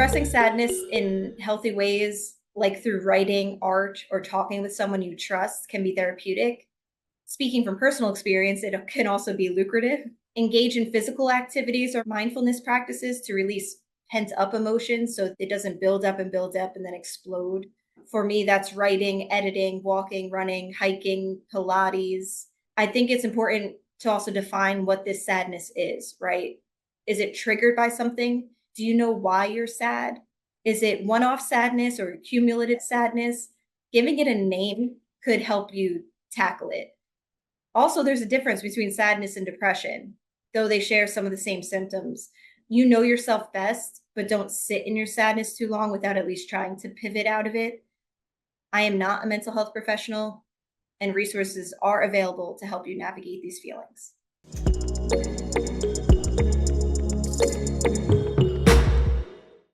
Expressing sadness in healthy ways, like through writing, art, or talking with someone you trust, can be therapeutic. Speaking from personal experience, it can also be lucrative. Engage in physical activities or mindfulness practices to release pent up emotions so it doesn't build up and then explode. For me, that's writing, editing, walking, running, hiking, Pilates. I think it's important to also define what this sadness is, right? Is it triggered by something? Do you know why you're sad? Is it one off sadness or cumulative sadness? Giving it a name could help you tackle it. Also, there's a difference between sadness and depression, though they share some of the same symptoms. You know yourself best, but don't sit in your sadness too long without at least trying to pivot out of it. I am not a mental health professional, and resources are available to help you navigate these feelings.